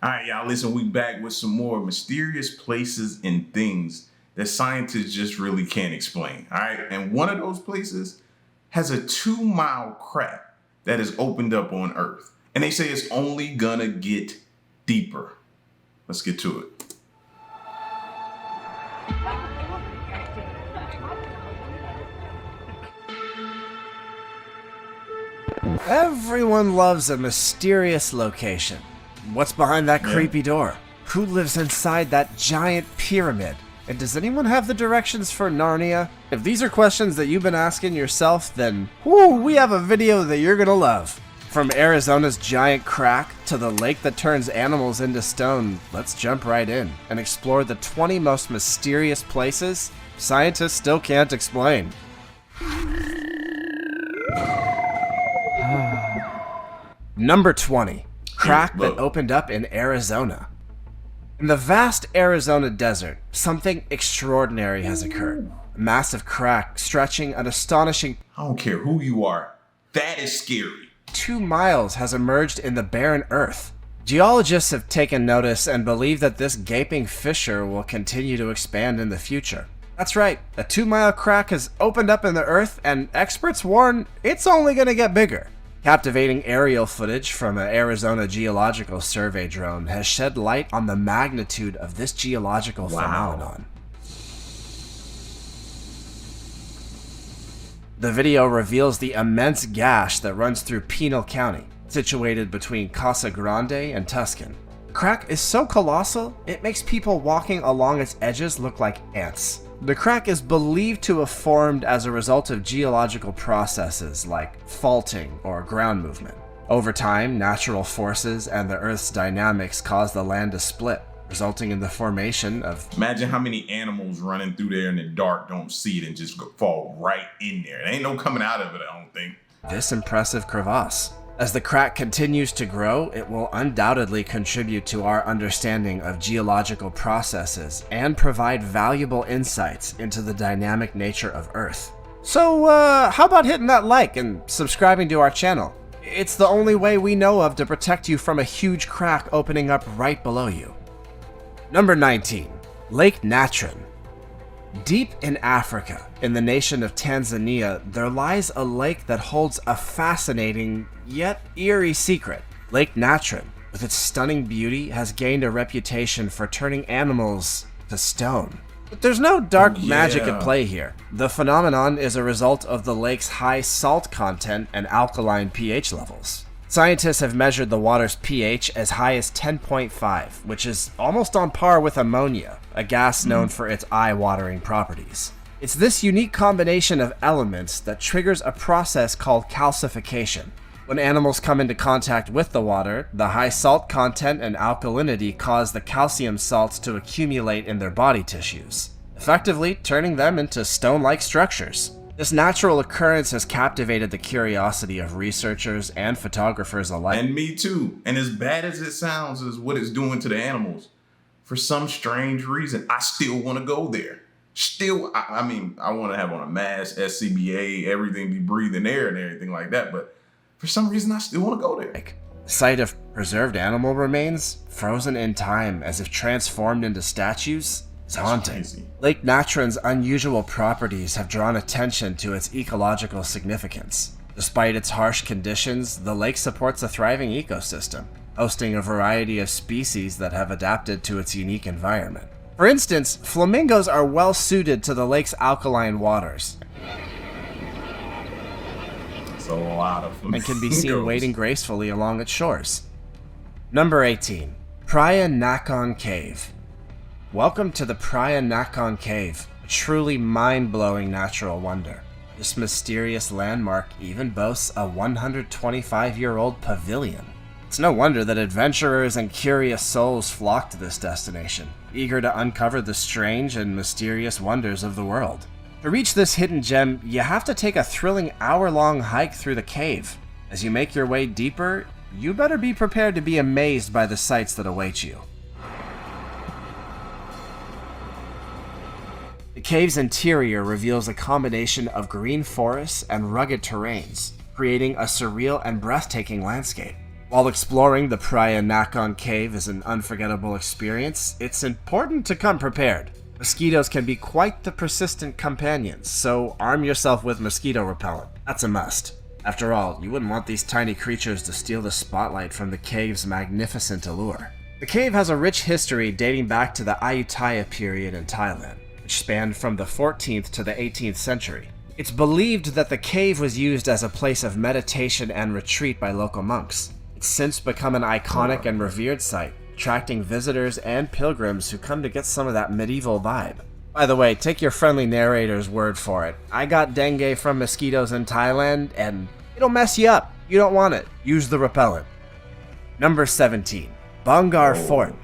All right, y'all, listen, we back with some more mysterious places and things that scientists just really can't explain. All right, and one of those places has a 2-mile crack that is opened up on Earth. And they say it's only gonna get deeper. Let's get to it. Everyone loves a mysterious location. What's behind that creepy door? Who lives inside that giant pyramid? And does anyone have the directions for Narnia? If these are questions that you've been asking yourself, then we have a video that you're gonna love. From Arizona's giant crack to the lake that turns animals into stone, let's jump right in and explore the 20 most mysterious places scientists still can't explain. Number 20. Crack that opened up in Arizona. In the vast Arizona desert, something extraordinary has occurred. A massive crack stretching an astonishing I don't care who you are. That is scary. 2 miles has emerged in the barren earth. Geologists have taken notice and believe that this gaping fissure will continue to expand in the future. That's right, a 2-mile crack has opened up in the earth, and experts warn it's only going to get bigger. Captivating aerial footage from an Arizona Geological Survey drone has shed light on the magnitude of this geological phenomenon. The video reveals the immense gash that runs through Pinal County, situated between Casa Grande and Tuscan. The crack is so colossal, it makes people walking along its edges look like ants. The crack is believed to have formed as a result of geological processes like faulting or ground movement. Over time, natural forces and the Earth's dynamics cause the land to split, resulting in the formation of... Imagine how many animals running through there in the dark don't see it and just fall right in there. There ain't no coming out of it, I don't think. This impressive crevasse. As the crack continues to grow, it will undoubtedly contribute to our understanding of geological processes and provide valuable insights into the dynamic nature of Earth. So, how about hitting that like and subscribing to our channel? It's the only way we know of to protect you from a huge crack opening up right below you. Number 19. Lake Natron. Deep in Africa, in the nation of Tanzania, there lies a lake that holds a fascinating, yet eerie secret. Lake Natron, with its stunning beauty, has gained a reputation for turning animals to stone. But there's no dark magic at play here. The phenomenon is a result of the lake's high salt content and alkaline pH levels. Scientists have measured the water's pH as high as 10.5, which is almost on par with ammonia, a gas known for its eye-watering properties. It's this unique combination of elements that triggers a process called calcification. When animals come into contact with the water, the high salt content and alkalinity cause the calcium salts to accumulate in their body tissues, effectively turning them into stone-like structures. This natural occurrence has captivated the curiosity of researchers and photographers alike. And me too. And as bad as it sounds as what it's doing to the animals, for some strange reason, I still want to go there. Still, I mean, I want to have on a mask, SCBA, everything, be breathing air and everything like that. But for some reason, I still want to go there. The sight of preserved animal remains, frozen in time as if transformed into statues, is haunting. Crazy. Lake Natron's unusual properties have drawn attention to its ecological significance. Despite its harsh conditions, the lake supports a thriving ecosystem, hosting a variety of species that have adapted to its unique environment. For instance, flamingos are well suited to the lake's alkaline waters, It's a lot of flamingos. and can be seen wading gracefully along its shores. Number 18. Praia Nakhon Cave. Welcome to the Praia Nakhon Cave, a truly mind-blowing natural wonder. This mysterious landmark even boasts a 125-year-old pavilion. It's no wonder that adventurers and curious souls flock to this destination, eager to uncover the strange and mysterious wonders of the world. To reach this hidden gem, you have to take a thrilling hour-long hike through the cave. As you make your way deeper, you better be prepared to be amazed by the sights that await you. The cave's interior reveals a combination of green forests and rugged terrains, creating a surreal and breathtaking landscape. While exploring the Praia Nakhon Cave is an unforgettable experience, it's important to come prepared. Mosquitoes can be quite the persistent companions, so arm yourself with mosquito repellent. That's a must. After all, you wouldn't want these tiny creatures to steal the spotlight from the cave's magnificent allure. The cave has a rich history dating back to the Ayutthaya period in Thailand, which spanned from the 14th to the 18th century. It's believed that the cave was used as a place of meditation and retreat by local monks. It's since become an iconic and revered site, attracting visitors and pilgrims who come to get some of that medieval vibe. By the way, take your friendly narrator's word for it. I got dengue from mosquitoes in Thailand, and it'll mess you up. You don't want it. Use the repellent. Number 17. Bangar Fort.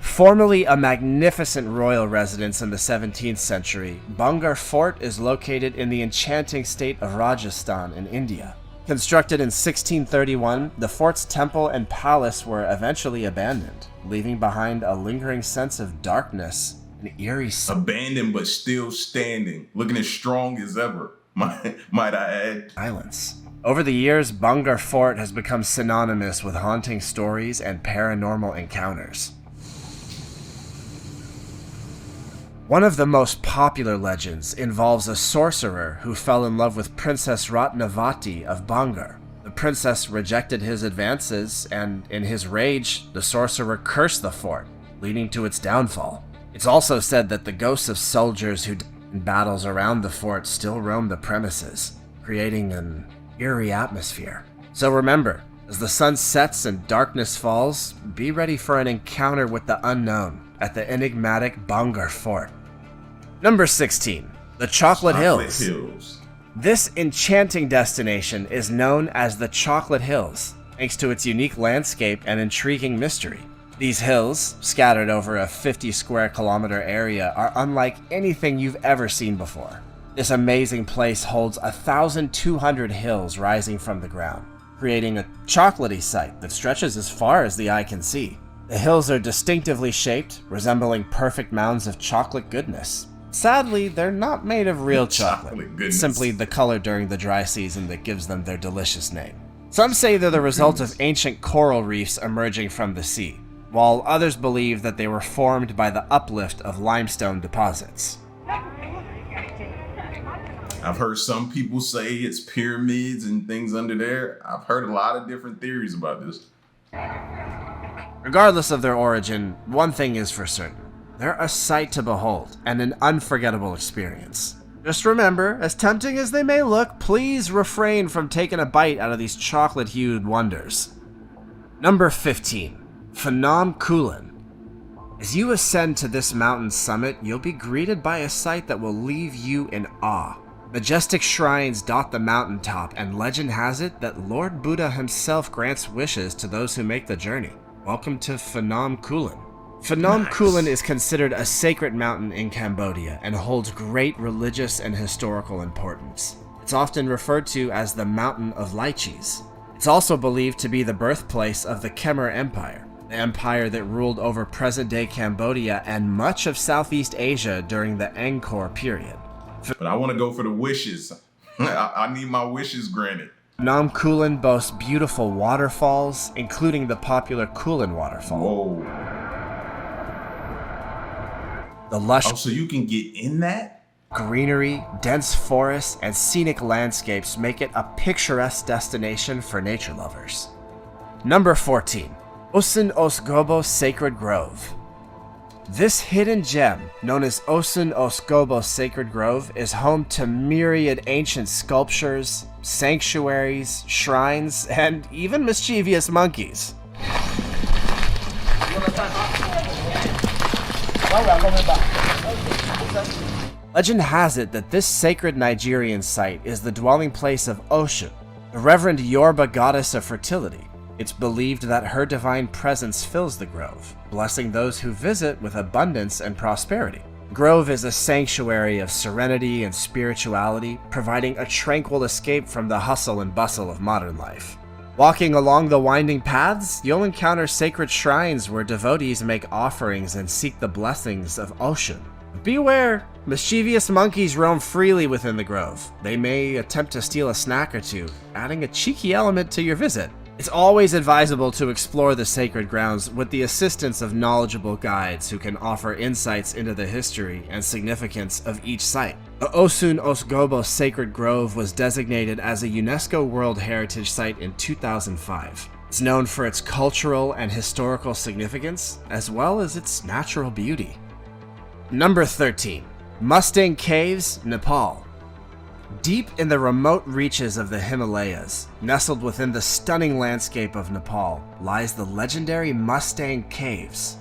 Formerly a magnificent royal residence in the 17th century, Bangar Fort is located in the enchanting state of Rajasthan in India. Constructed in 1631, the fort's temple and palace were eventually abandoned, leaving behind a lingering sense of darkness and eerie abandoned but still standing, looking as strong as ever, might I add. Silence. Over the years, Bangar Fort has become synonymous with haunting stories and paranormal encounters. One of the most popular legends involves a sorcerer who fell in love with Princess Ratnavati of Bangar. The princess rejected his advances, and in his rage, the sorcerer cursed the fort, leading to its downfall. It's also said that the ghosts of soldiers who died in battles around the fort still roam the premises, creating an eerie atmosphere. So remember, as the sun sets and darkness falls, be ready for an encounter with the unknown at the enigmatic Bangar Fort. Number 16. The Chocolate Hills. This enchanting destination is known as the Chocolate Hills, thanks to its unique landscape and intriguing mystery. These hills, scattered over a 50 square kilometer area, are unlike anything you've ever seen before. This amazing place holds 1,200 hills rising from the ground, creating a chocolatey sight that stretches as far as the eye can see. The hills are distinctively shaped, resembling perfect mounds of chocolate goodness. Sadly, they're not made of real chocolate, simply the color during the dry season that gives them their delicious name. Some say they're the result of ancient coral reefs emerging from the sea, while others believe that they were formed by the uplift of limestone deposits. I've heard some people say it's pyramids and things under there. I've heard a lot of different theories about this. Regardless of their origin, one thing is for certain. They're a sight to behold and an unforgettable experience. Just remember, as tempting as they may look, please refrain from taking a bite out of these chocolate-hued wonders. Number 15. Phnom Kulen. As you ascend to this mountain summit, you'll be greeted by a sight that will leave you in awe. Majestic shrines dot the mountaintop, and legend has it that Lord Buddha himself grants wishes to those who make the journey. Welcome to Phnom Kulen. Phnom Kulen is considered a sacred mountain in Cambodia and holds great religious and historical importance. It's often referred to as the Mountain of Lychees. It's also believed to be the birthplace of the Khmer Empire, the empire that ruled over present-day Cambodia and much of Southeast Asia during the Angkor period. But I want to go for the wishes. I need my wishes granted. Phnom Kulen boasts beautiful waterfalls, including the popular Kulen waterfall. Whoa. The lush so you can get in that? Greenery, dense forests, and scenic landscapes make it a picturesque destination for nature lovers. Number 14. Osun Osgobo Sacred Grove. This hidden gem, known as Osun Osgobo Sacred Grove, is home to myriad ancient sculptures, sanctuaries, shrines, and even mischievous monkeys. Legend has it that this sacred Nigerian site is the dwelling place of Oshun, the reverend Yoruba goddess of fertility. It's believed that her divine presence fills the grove, blessing those who visit with abundance and prosperity. The grove is a sanctuary of serenity and spirituality, providing a tranquil escape from the hustle and bustle of modern life. Walking along the winding paths, you'll encounter sacred shrines where devotees make offerings and seek the blessings of Oshun. Beware, mischievous monkeys roam freely within the grove. They may attempt to steal a snack or two, adding a cheeky element to your visit. It's always advisable to explore the sacred grounds with the assistance of knowledgeable guides who can offer insights into the history and significance of each site. The Osun Osgobo Sacred Grove was designated as a UNESCO World Heritage Site in 2005. It's known for its cultural and historical significance, as well as its natural beauty. Number 13. Mustang Caves, Nepal. Deep in the remote reaches of the Himalayas, nestled within the stunning landscape of Nepal, lies the legendary Mustang Caves.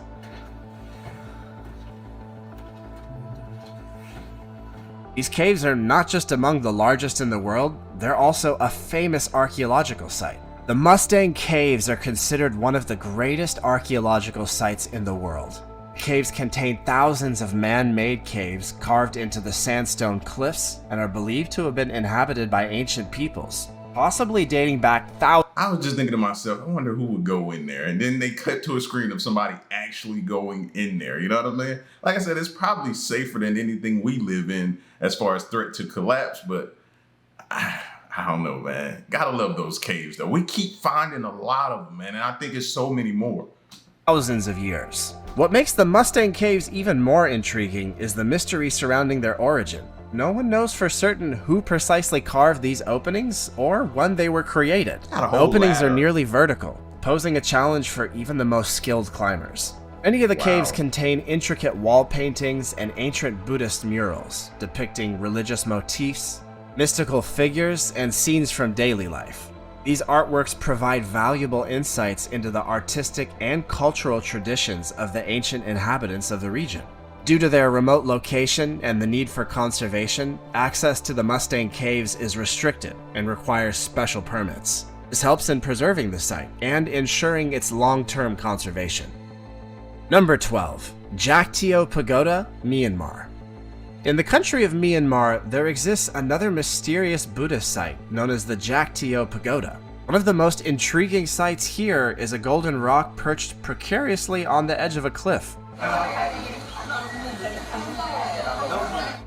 These caves are not just among the largest in the world, they're also a famous archaeological site. The Mustang Caves are considered one of the greatest archaeological sites in the world. Caves contain thousands of man-made caves carved into the sandstone cliffs and are believed to have been inhabited by ancient peoples, possibly dating back thousands. I was just thinking to myself, I wonder who would go in there. And then they cut to a screen of somebody actually going in there. You know what I'm saying? Like I said, it's probably safer than anything we live in as far as threat to collapse, but I don't know, man. Gotta love those caves, though. We keep finding a lot of them, man, and I think it's so many more. Thousands of years. What makes the Mustang Caves even more intriguing is the mystery surrounding their origin. No one knows for certain who precisely carved these openings or when they were created. The openings are nearly vertical, posing a challenge for even the most skilled climbers. Many of the caves contain intricate wall paintings and ancient Buddhist murals depicting religious motifs, mystical figures, and scenes from daily life. These artworks provide valuable insights into the artistic and cultural traditions of the ancient inhabitants of the region. Due to their remote location and the need for conservation, access to the Mustang Caves is restricted and requires special permits. This helps in preserving the site and ensuring its long-term conservation. Number 12. Jaktio Pagoda, Myanmar. In the country of Myanmar, there exists another mysterious Buddhist site known as the Jaktio Pagoda. One of the most intriguing sights here is a golden rock perched precariously on the edge of a cliff,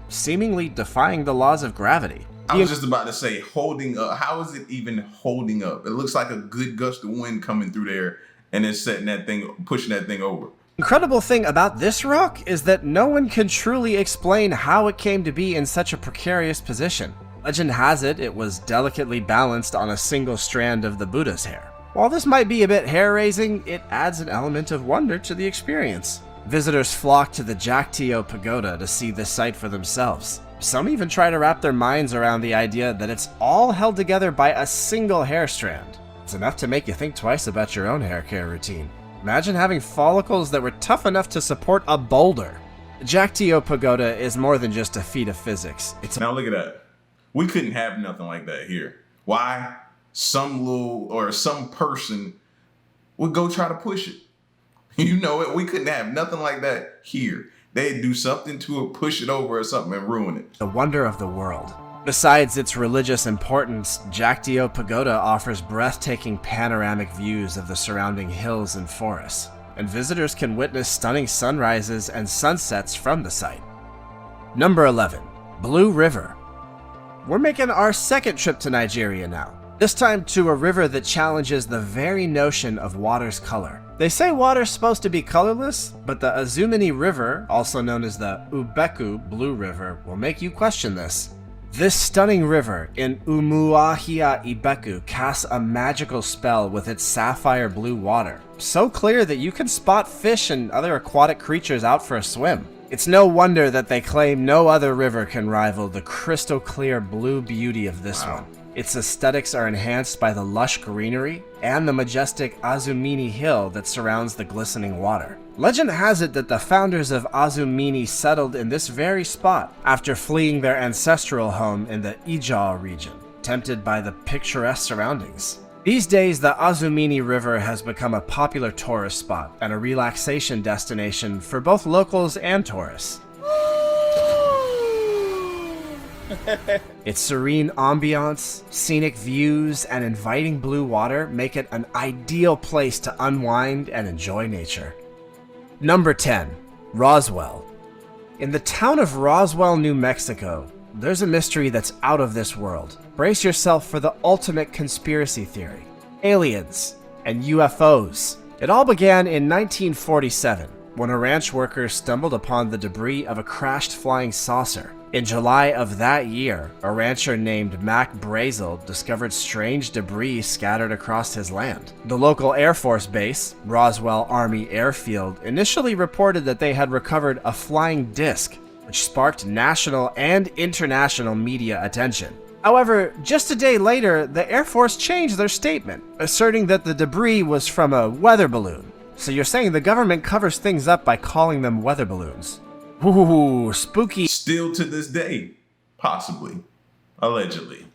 seemingly defying the laws of gravity. I was just about to say, holding up. How is it even holding up? It looks like a good gust of wind coming through there and it's setting that thing, pushing that thing over. Incredible thing about this rock is that no one can truly explain how it came to be in such a precarious position. Legend has it, it was delicately balanced on a single strand of the Buddha's hair. While this might be a bit hair-raising, it adds an element of wonder to the experience. Visitors flock to the Jaktio Pagoda to see this site for themselves. Some even try to wrap their minds around the idea that it's all held together by a single hair strand. It's enough to make you think twice about your own hair care routine. Imagine having follicles that were tough enough to support a boulder. The Jaktio Pagoda is more than just a feat of physics. Now look at that. We couldn't have nothing like that here. Why? Some person would go try to push it. You know it. We couldn't have nothing like that here. They'd do something to it, push it over or something and ruin it. The wonder of the world. Besides its religious importance, Jaktio Pagoda offers breathtaking panoramic views of the surrounding hills and forests, and visitors can witness stunning sunrises and sunsets from the site. Number 11. Blue River. We're making our second trip to Nigeria now, this time to a river that challenges the very notion of water's color. They say water's supposed to be colorless, but the Azumini River, also known as the Ubeku Blue River, will make you question this. This stunning river in Umuahia Ibeku casts a magical spell with its sapphire blue water, so clear that you can spot fish and other aquatic creatures out for a swim. It's no wonder that they claim no other river can rival the crystal clear blue beauty of this one. Its aesthetics are enhanced by the lush greenery and the majestic Azumini Hill that surrounds the glistening water. Legend has it that the founders of Azumini settled in this very spot after fleeing their ancestral home in the Ijaw region, tempted by the picturesque surroundings. These days, the Azumini River has become a popular tourist spot and a relaxation destination for both locals and tourists. Its serene ambiance, scenic views, and inviting blue water make it an ideal place to unwind and enjoy nature. Number 10. Roswell. In the town of Roswell, New Mexico, there's a mystery that's out of this world. Brace yourself for the ultimate conspiracy theory. aliens, and UFOs. It all began in 1947, when a ranch worker stumbled upon the debris of a crashed flying saucer. In July of that year, a rancher named Mac Brazel discovered strange debris scattered across his land. The local Air Force base, Roswell Army Airfield, initially reported that they had recovered a flying disc, which sparked national and international media attention. However, just a day later, the Air Force changed their statement, asserting that the debris was from a weather balloon. So you're saying the government covers things up by calling them weather balloons? Ooh, spooky. Still to this day, possibly, allegedly.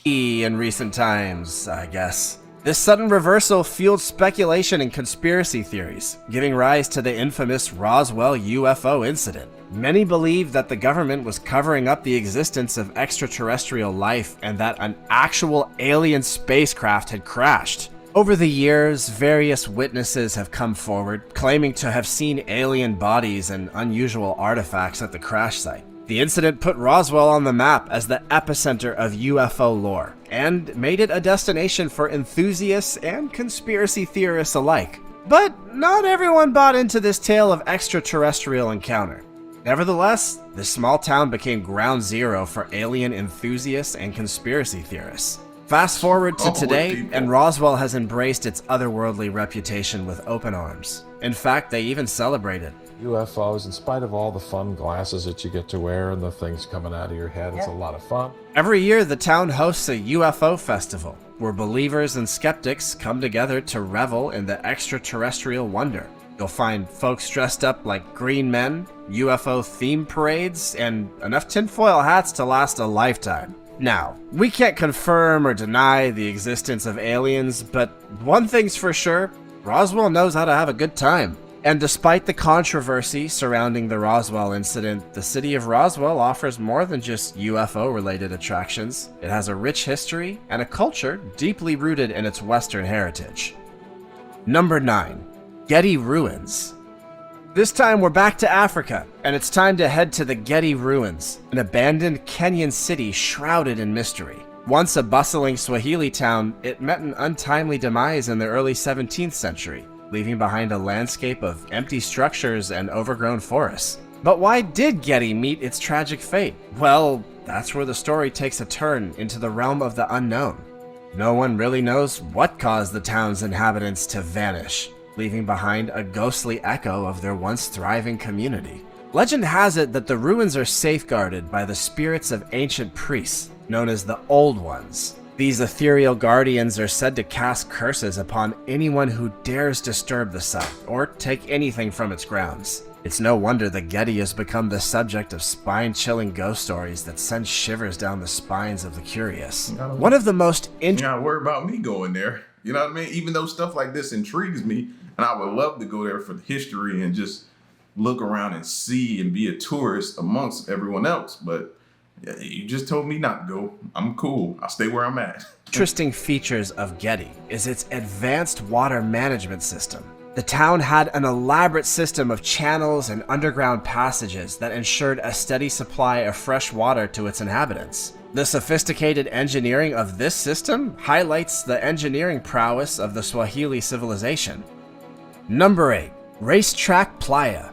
In recent times, I guess. This sudden reversal fueled speculation and conspiracy theories, giving rise to the infamous Roswell UFO incident. Many believe that the government was covering up the existence of extraterrestrial life and that an actual alien spacecraft had crashed. Over the years, various witnesses have come forward, claiming to have seen alien bodies and unusual artifacts at the crash site. The incident put Roswell on the map as the epicenter of UFO lore, and made it a destination for enthusiasts and conspiracy theorists alike. But not everyone bought into this tale of extraterrestrial encounter. Nevertheless, this small town became ground zero for alien enthusiasts and conspiracy theorists. Fast forward to today, and Roswell has embraced its otherworldly reputation with open arms. In fact, they even celebrate it. UFOs, in spite of all the fun glasses that you get to wear and the things coming out of your head, it's a lot of fun. Every year, the town hosts a UFO festival, where believers and skeptics come together to revel in the extraterrestrial wonder. You'll find folks dressed up like green men, UFO theme parades, and enough tinfoil hats to last a lifetime. Now, we can't confirm or deny the existence of aliens, but one thing's for sure, Roswell knows how to have a good time. And despite the controversy surrounding the Roswell incident, the city of Roswell offers more than just UFO-related attractions. It has a rich history and a culture deeply rooted in its Western heritage. Number 9. Getty Ruins. This time we're back to Africa, and it's time to head to the Getty Ruins, an abandoned Kenyan city shrouded in mystery. Once a bustling Swahili town, it met an untimely demise in the early 17th century, leaving behind a landscape of empty structures and overgrown forests. But why did Getty meet its tragic fate? Well, that's where the story takes a turn into the realm of the unknown. No one really knows what caused the town's inhabitants to vanish, leaving behind a ghostly echo of their once thriving community. Legend has it that the ruins are safeguarded by the spirits of ancient priests, known as the Old Ones. These ethereal guardians are said to cast curses upon anyone who dares disturb the site or take anything from its grounds. It's no wonder the Getty has become the subject of spine-chilling ghost stories that send shivers down the spines of the curious. One of the most You gotta worry about me going there. You know what I mean? Even though stuff like this intrigues me, and I would love to go there for the history and just look around and see and be a tourist amongst everyone else. But you just told me not to go. I'm cool. I'll stay where I'm at. Interesting features of Getty is its advanced water management system. The town had an elaborate system of channels and underground passages that ensured a steady supply of fresh water to its inhabitants. The sophisticated engineering of this system highlights the engineering prowess of the Swahili civilization. Number 8. Racetrack Playa.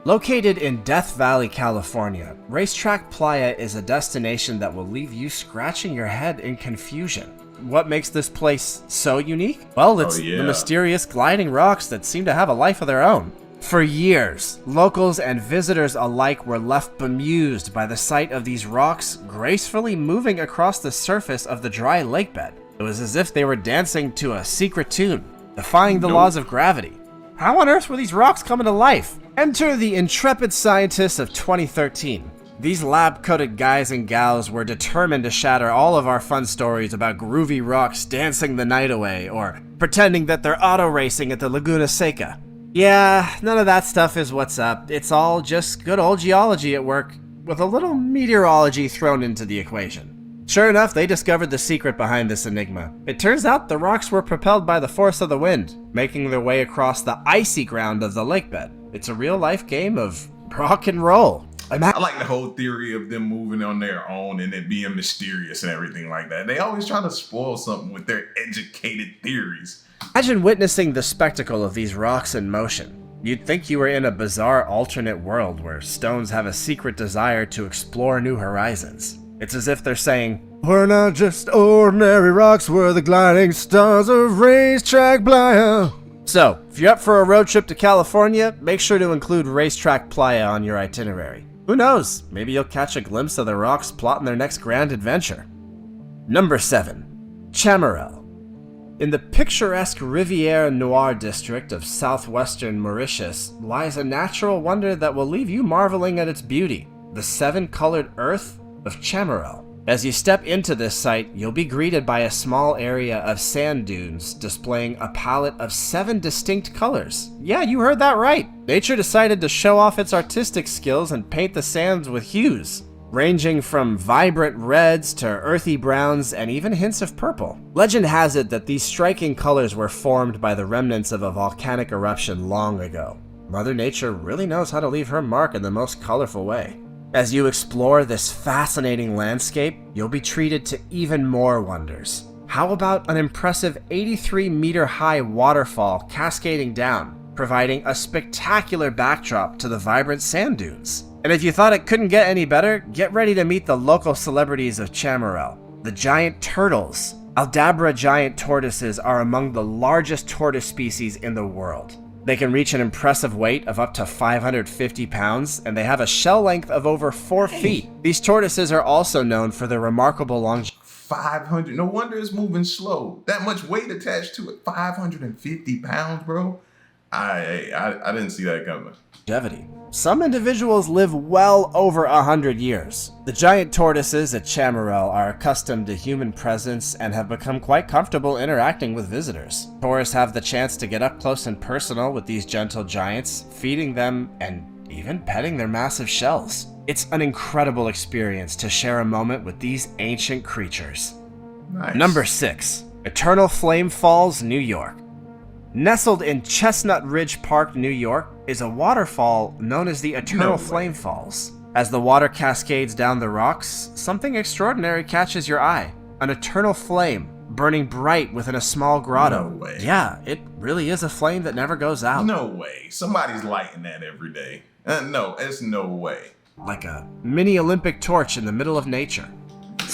Located in Death Valley, California, Racetrack Playa is a destination that will leave you scratching your head in confusion. What makes this place so unique? Well, it's the mysterious gliding rocks that seem to have a life of their own. For years, locals and visitors alike were left bemused by the sight of these rocks gracefully moving across the surface of the dry lakebed. It was as if they were dancing to a secret tune, defying the laws of gravity. How on earth were these rocks coming to life? Enter the intrepid scientists of 2013. These lab-coated guys and gals were determined to shatter all of our fun stories about groovy rocks dancing the night away, or pretending that they're auto-racing at the Laguna Seca. Yeah, none of that stuff is what's up. It's all just good old geology at work, with a little meteorology thrown into the equation. Sure enough, they discovered the secret behind this enigma. It turns out the rocks were propelled by the force of the wind, making their way across the icy ground of the lakebed. It's a real-life game of rock and roll. I like the whole theory of them moving on their own and it being mysterious and everything like that. They always try to spoil something with their educated theories. Imagine witnessing the spectacle of these rocks in motion. You'd think you were in a bizarre alternate world where stones have a secret desire to explore new horizons. It's as if they're saying, "We're not just ordinary rocks, we're the gliding stars of Racetrack Playa." So, if you're up for a road trip to California, make sure to include Racetrack Playa on your itinerary. Who knows, maybe you'll catch a glimpse of the rocks plotting their next grand adventure. Number 7. Chamarel. In the picturesque Rivière Noire district of southwestern Mauritius lies a natural wonder that will leave you marveling at its beauty, the 7-colored earth of Chamarel. As you step into this site, you'll be greeted by a small area of sand dunes displaying a palette of 7 distinct colors. Yeah, you heard that right. Nature decided to show off its artistic skills and paint the sands with hues, ranging from vibrant reds to earthy browns and even hints of purple. Legend has it that these striking colors were formed by the remnants of a volcanic eruption long ago. Mother Nature really knows how to leave her mark in the most colorful way. As you explore this fascinating landscape, you'll be treated to even more wonders. How about an impressive 83-meter-high waterfall cascading down, providing a spectacular backdrop to the vibrant sand dunes? And if you thought it couldn't get any better, get ready to meet the local celebrities of Chamarel, the giant turtles. Aldabra giant tortoises are among the largest tortoise species in the world. They can reach an impressive weight of up to 550 pounds, and they have a shell length of over 4 feet. These tortoises are also known for their remarkable longevity. 500, no wonder it's moving slow. That much weight attached to it, 550 pounds, bro. I didn't see that coming. Some individuals live well over 100 years. The giant tortoises at Chamarel are accustomed to human presence and have become quite comfortable interacting with visitors. Tourists have the chance to get up close and personal with these gentle giants, feeding them and even petting their massive shells. It's an incredible experience to share a moment with these ancient creatures. Nice. Number 6. Eternal Flame Falls, New York. Nestled in Chestnut Ridge Park, New York, is a waterfall known as the Eternal Flame Falls. As the water cascades down the rocks, something extraordinary catches your eye. An eternal flame, burning bright within a small grotto. No way. Yeah, it really is a flame that never goes out. No way. Somebody's lighting that every day. No, it's no way. Like a mini Olympic torch in the middle of nature.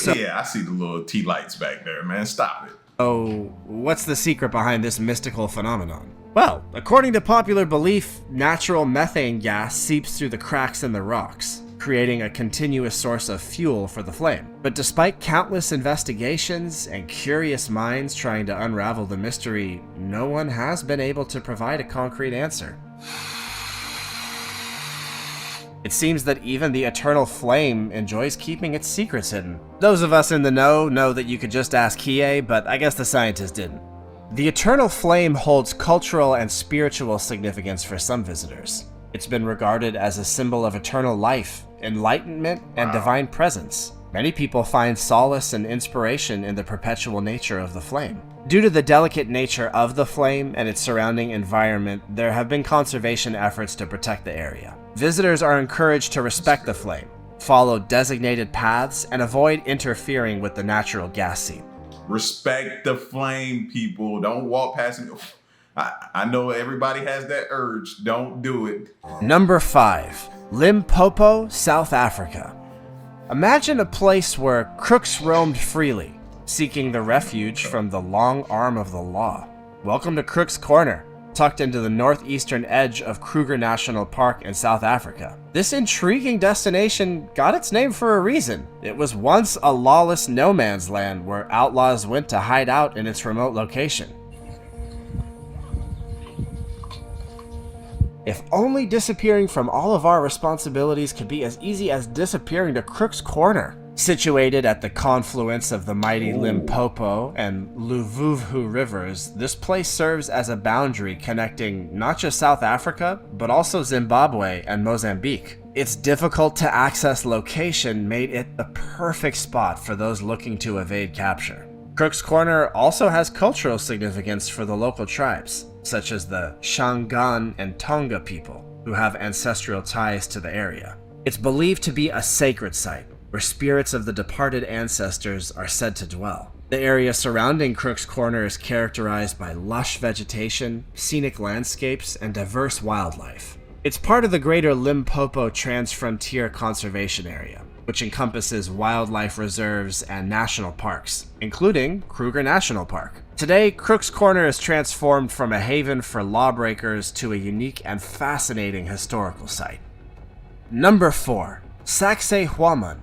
Yeah, I see the little tea lights back there, man. Stop it. Oh, what's the secret behind this mystical phenomenon? Well, according to popular belief, natural methane gas seeps through the cracks in the rocks, creating a continuous source of fuel for the flame. But despite countless investigations and curious minds trying to unravel the mystery, no one has been able to provide a concrete answer. It seems that even the eternal flame enjoys keeping its secrets hidden. Those of us in the know that you could just ask Kie, but I guess the scientists didn't. The eternal flame holds cultural and spiritual significance for some visitors. It's been regarded as a symbol of eternal life, enlightenment, and divine presence. Many people find solace and inspiration in the perpetual nature of the flame. Due to the delicate nature of the flame and its surrounding environment, there have been conservation efforts to protect the area. Visitors are encouraged to respect the flame, follow designated paths, and avoid interfering with the natural gas seep. Respect the flame, people. Don't walk past me. I know everybody has that urge. Don't do it. Number 5. Limpopo, South Africa. Imagine a place where crooks roamed freely, seeking the refuge from the long arm of the law. Welcome to Crook's Corner, tucked into the northeastern edge of Kruger National Park in South Africa. This intriguing destination got its name for a reason. It was once a lawless no man's land where outlaws went to hide out in its remote location. If only disappearing from all of our responsibilities could be as easy as disappearing to Crook's Corner. Situated at the confluence of the mighty Limpopo and Luvuvu rivers, this place serves as a boundary connecting not just South Africa, but also Zimbabwe and Mozambique. Its difficult to access location made it the perfect spot for those looking to evade capture. Crook's Corner also has cultural significance for the local tribes, such as the Shangaan and Tonga people, who have ancestral ties to the area. It's believed to be a sacred site, where spirits of the departed ancestors are said to dwell. The area surrounding Crook's Corner is characterized by lush vegetation, scenic landscapes, and diverse wildlife. It's part of the greater Limpopo Transfrontier Conservation Area, which encompasses wildlife reserves and national parks, including Kruger National Park. Today, Crook's Corner is transformed from a haven for lawbreakers to a unique and fascinating historical site. Number 4. Sacsayhuaman.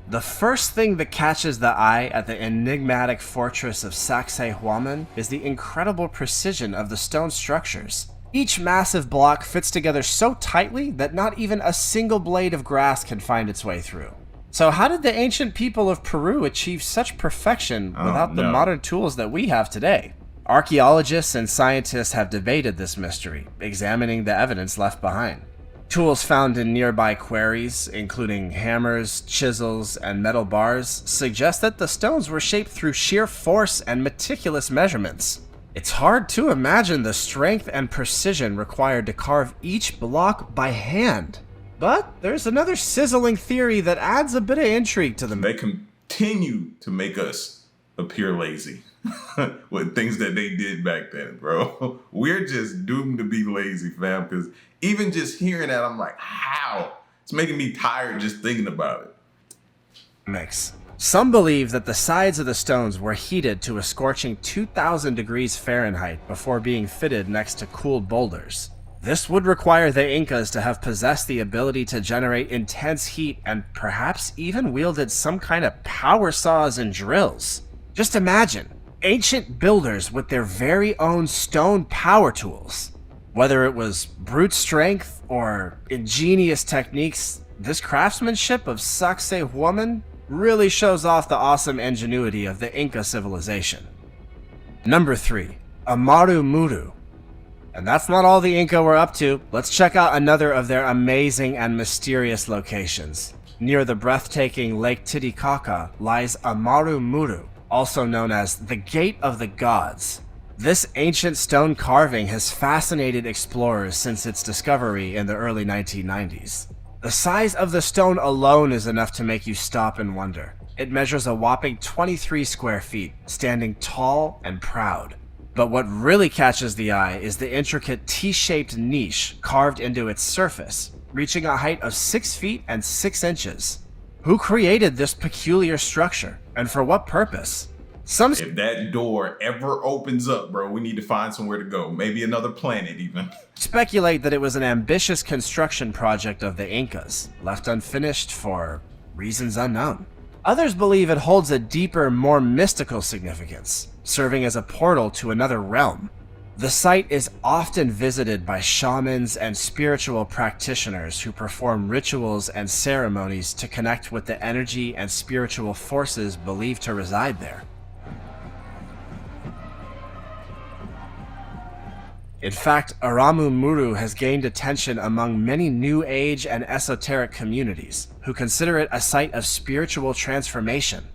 The first thing that catches the eye at the enigmatic fortress of Sacsayhuaman is the incredible precision of the stone structures. Each massive block fits together so tightly that not even a single blade of grass can find its way through. So how did the ancient people of Peru achieve such perfection without the modern tools that we have today? Archaeologists and scientists have debated this mystery, examining the evidence left behind. Tools found in nearby quarries, including hammers, chisels, and metal bars, suggest that the stones were shaped through sheer force and meticulous measurements. It's hard to imagine the strength and precision required to carve each block by hand. But there's another sizzling theory that adds a bit of intrigue to the They continue to make us appear lazy with things that they did back then, bro. We're just doomed to be lazy, fam, because even just hearing that, I'm like, how? It's making me tired just thinking about it. mix. Some believe that the sides of the stones were heated to a scorching 2,000 degrees Fahrenheit before being fitted next to cooled boulders. This would require the Incas to have possessed the ability to generate intense heat and perhaps even wielded some kind of power saws and drills. Just imagine, ancient builders with their very own stone power tools. Whether it was brute strength or ingenious techniques, this craftsmanship of Sacsayhuaman really shows off the awesome ingenuity of the Inca civilization. Number 3. Amaru Muru. And that's not all the Inca were up to. Let's check out another of their amazing and mysterious locations. Near the breathtaking Lake Titicaca lies Amaru Muru, also known as the Gate of the Gods. This ancient stone carving has fascinated explorers since its discovery in the early 1990s. The size of the stone alone is enough to make you stop and wonder. It measures a whopping 23 square feet, standing tall and proud. But what really catches the eye is the intricate T-shaped niche carved into its surface, reaching a height of 6 feet and 6 inches. Who created this peculiar structure, and for what purpose? If that door ever opens up, bro, we need to find somewhere to go. Maybe another planet even. Speculate that it was an ambitious construction project of the Incas, left unfinished for reasons unknown. Others believe it holds a deeper, more mystical significance, serving as a portal to another realm. The site is often visited by shamans and spiritual practitioners who perform rituals and ceremonies to connect with the energy and spiritual forces believed to reside there. In fact, Aramu Muru has gained attention among many New Age and esoteric communities, who consider it a site of spiritual transformation.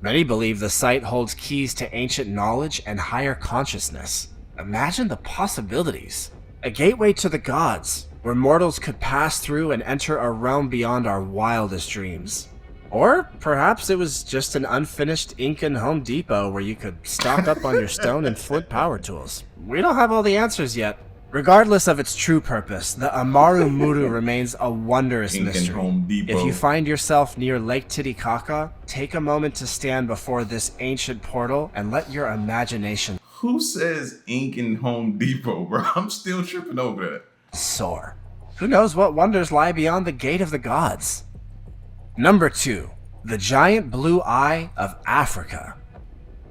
Many believe the site holds keys to ancient knowledge and higher consciousness. Imagine the possibilities. A gateway to the gods, where mortals could pass through and enter a realm beyond our wildest dreams. Or perhaps it was just an unfinished Incan Home Depot where you could stock up on your stone and flint power tools. We don't have all the answers yet. Regardless of its true purpose, the Amaru Muru remains a wondrous mystery. Home Depot. If you find yourself near Lake Titicaca, take a moment to stand before this ancient portal and let your imagination Who says Incan Home Depot, bro? I'm still tripping over that. soar. Who knows what wonders lie beyond the Gate of the Gods? Number 2. The Giant Blue Eye of Africa.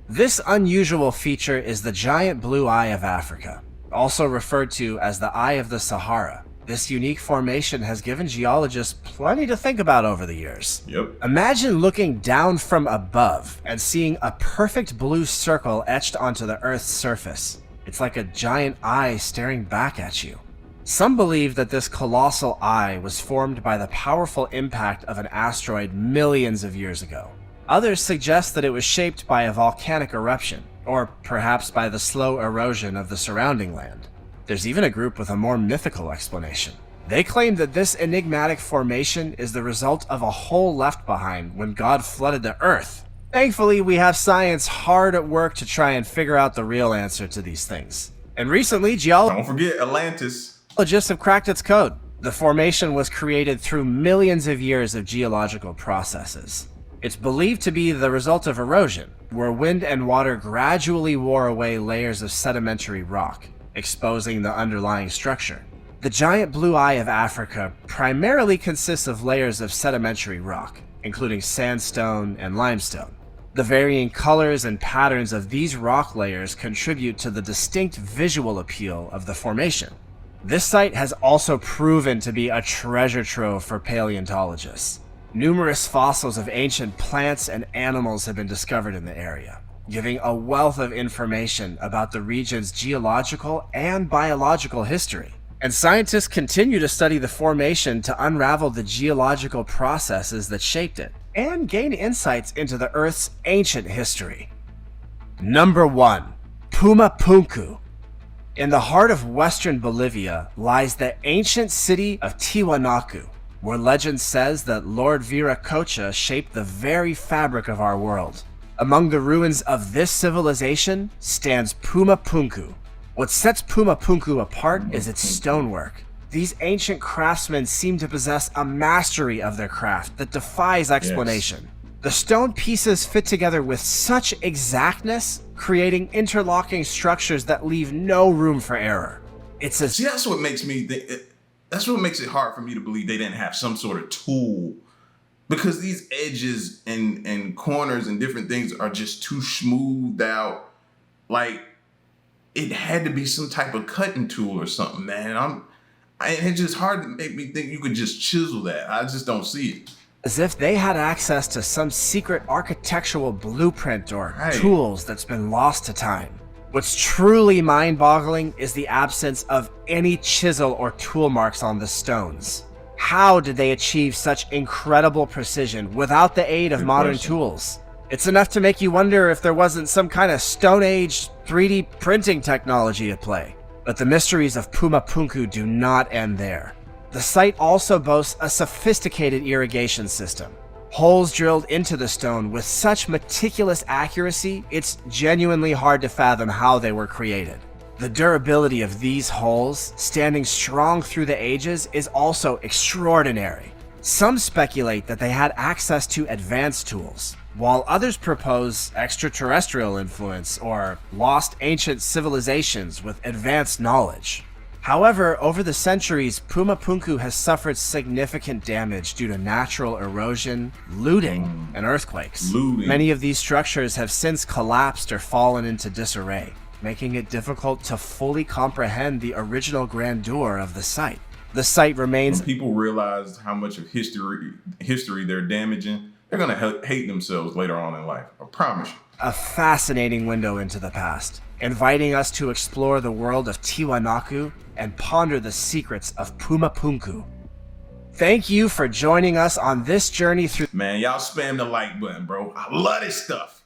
This unusual feature is the Giant Blue Eye of Africa, also referred to as the Eye of the Sahara. This unique formation has given geologists plenty to think about over the years. Yep. Imagine looking down from above and seeing a perfect blue circle etched onto the Earth's surface. It's like a giant eye staring back at you. Some believe that this colossal eye was formed by the powerful impact of an asteroid millions of years ago. Others suggest that it was shaped by a volcanic eruption, or perhaps by the slow erosion of the surrounding land. There's even a group with a more mythical explanation. They claim that this enigmatic formation is the result of a hole left behind when God flooded the Earth. Thankfully, we have science hard at work to try and figure out the real answer to these things. And recently, Don't forget Atlantis. geologists have cracked its code. The formation was created through millions of years of geological processes. It's believed to be the result of erosion, where wind and water gradually wore away layers of sedimentary rock, exposing the underlying structure. The giant blue eye of Africa primarily consists of layers of sedimentary rock, including sandstone and limestone. The varying colors and patterns of these rock layers contribute to the distinct visual appeal of the formation. This site has also proven to be a treasure trove for paleontologists. Numerous fossils of ancient plants and animals have been discovered in the area, giving a wealth of information about the region's geological and biological history. And scientists continue to study the formation to unravel the geological processes that shaped it and gain insights into the Earth's ancient history. Number 1. Pumapunku. In the heart of western Bolivia lies the ancient city of Tiwanaku, where legend says that Lord Viracocha shaped the very fabric of our world. Among the ruins of this civilization stands Pumapunku. What sets Pumapunku apart is its stonework. These ancient craftsmen seem to possess a mastery of their craft that defies explanation. Yes. The stone pieces fit together with such exactness, creating interlocking structures that leave no room for error. See, that's what makes me think. That's what makes it hard for me to believe they didn't have some sort of tool, because these edges and corners and different things are just too smoothed out. Like, it had to be some type of cutting tool or something, man. It's just hard to make me think you could just chisel that. I just don't see it. As if they had access to some secret architectural blueprint or tools that's been lost to time. What's truly mind-boggling is the absence of any chisel or tool marks on the stones. How did they achieve such incredible precision without the aid of modern tools? It's enough to make you wonder if there wasn't some kind of Stone Age 3D printing technology at play. But the mysteries of Pumapunku do not end there. The site also boasts a sophisticated irrigation system. Holes drilled into the stone with such meticulous accuracy, it's genuinely hard to fathom how they were created. The durability of these holes, standing strong through the ages, is also extraordinary. Some speculate that they had access to advanced tools, while others propose extraterrestrial influence or lost ancient civilizations with advanced knowledge. However, over the centuries, Pumapunku has suffered significant damage due to natural erosion, looting, and earthquakes. Many of these structures have since collapsed or fallen into disarray, making it difficult to fully comprehend the original grandeur of the site. The site remains... When people realize how much of history they're damaging, they're going to hate themselves later on in life. I promise you. A fascinating window into the past, inviting us to explore the world of Tiwanaku and ponder the secrets of Pumapunku. Thank you for joining us on this journey through... Man, y'all spam the like button, bro. I love this stuff.